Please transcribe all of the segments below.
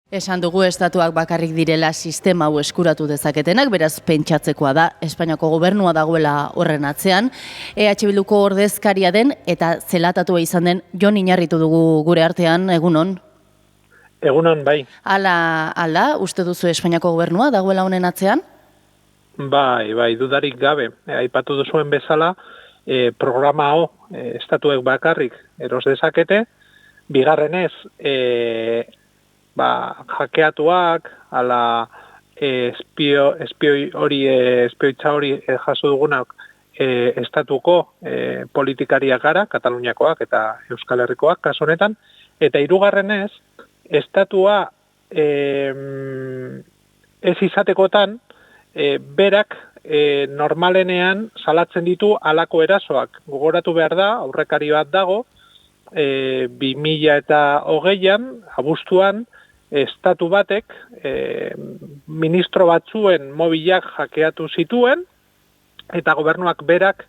Esan dugu estatuak bakarrik direla sistema hau eskuratu dezaketenak, beraz pentsatzekoa da Espainiako gobernua dagoela horren atzean. EH Bilduko ordezkaria den eta zelatatua izan den Jon Iñarritu dugu gure artean, egunon. Egunon, bai. Ala, uste duzu Espainiako gobernua dagoela honen atzean? Bai, dudarik gabe. Aipatu duzuen bezala, programa hau estatuek bakarrik eros dezakete, bigarrenez, jakeatuak, ala espioitza hori jaso dugunak estatuko politikariak gara, Kataluniakoak eta Euskal Herrikoak kasu honetan, eta hirugarrenez, estatua ez izatekotan, berak normalenean salatzen ditu halako erasoak. Gogoratu behar da, aurrekari bat dago, 2020an, abuztuan, estatu batek ministro batzuen mobilak jakeatu zituen, eta gobernuak berak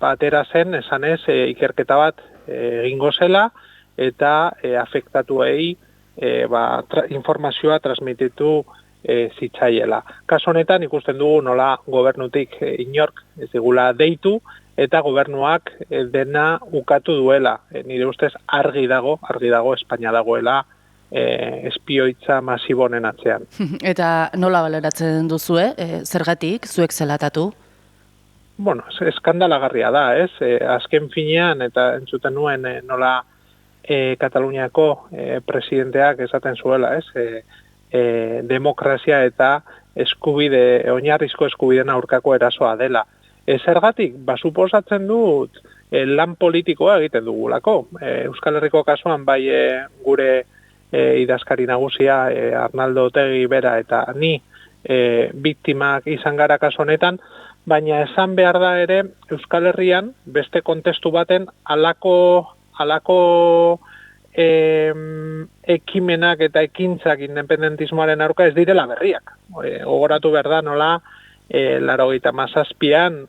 batera zen, esanez, ikerketa bat egingo zela, eta afektatuei informazioa transmititu zitzaiela. Kasu honetan ikusten dugu nola gobernutik inork ez digula deitu, eta gobernuak dena ukatu duela. Nire ustez argi dago Espainia dagoela espioitza masibonen atzean. Eta nola baleratzen duzue, zergatik, zuek zelatatu? Bueno, eskandalagarria da, ez? Azken finean, eta entzuten nuen nola Kataluniako presidenteak esaten zuela, ez? Demokrazia eta oinarrizko eskubideen aurkako erasoa dela. Zergatik, suposatzen dut lan politikoa egiten dugulako. Euskal Herriko kasuan bai gure idazkari nagusia Arnaldo Otegi bera eta ni biktimak izan gara kasu honetan, baina esan behar da ere Euskal Herrian beste kontestu baten halako ekimenak eta ekintzak independentismoaren aurka ez direla berriak. Gogoratu behar da nola 87an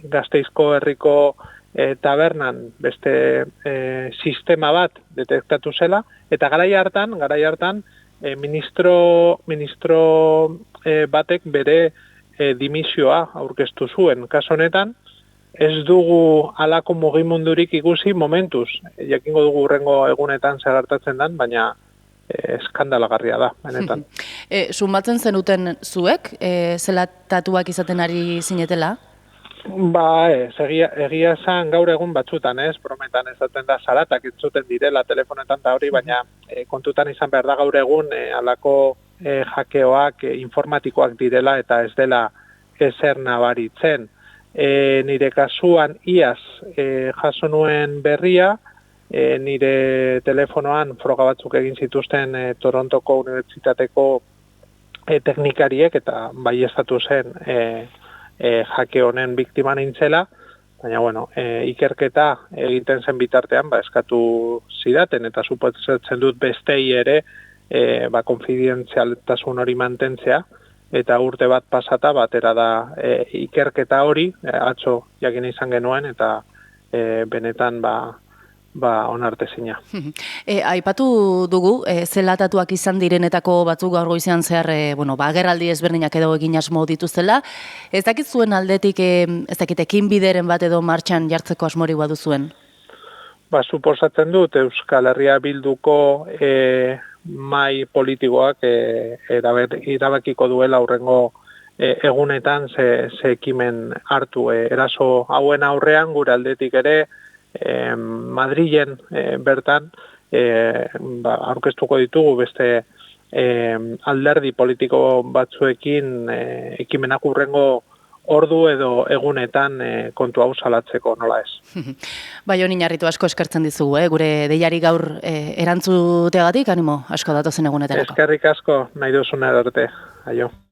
Gasteizko herriko tabernan beste sistema bat detektatu zela, eta garai hartan ministro batek bere dimisioa aurkeztu zuen. Kasu honetan, ez dugu halako mugimundurik ikusi momentuz. Jakingo dugu hurrengo egunetan zer gertatzen den, baina eskandalagarria da, benetan. Sumatzen zenuten zuek, zelatatuak izaten ari zinetela? Egia esan gaur egun batzutan, brometan esaten da zaratak entzuten direla telefonetan da hori, baina kontutan izan behar da gaur egun halako jakeoak informatikoak direla eta ez dela ezer nabaritzen. Nire kasuan iaz jaso nuen berria, nire telefonoan froga batzuk egin zituzten Torontoko Unibertsitateko teknikariek eta baieztatu zen jake honen biktima nintzela, baina ikerketa egiten zen bitartean eskatu zidaten eta suposatzen dut bestei ere konfidentzialtasun hori mantentzea, eta urte bat pasata batera da ikerketa hori, atzo jakin izan genuen, eta benetan onartezina. Aipatu dugu, zelatatuak izan direnetako batzuk gaur goizean zehar, agerraldi ezberdinak edo egin asmo dituztela. Ez dakit zuen aldetik, ez dakit ekinbideren bat edo martxan jartzeko asmori baduzuen? Suposatzen dut Euskal Herria Bilduko mai politikoak erabakiko duela aurrengo egunetan ze ekimen hartu. Eraso hauen aurrean gure aldetik ere Madrilen bertan aurkeztuko ditugu beste alderdi politiko batzuekin ekimenak urrengo ordu edo egunetan kontu hau salatzeko, nola ez. Jon Iñarritu, asko eskertzen dizugu, gure deiari gaur erantzuteagatik, animo, asko datozen egunetarako. Eskerrik asko, nahi duzun arte, aio.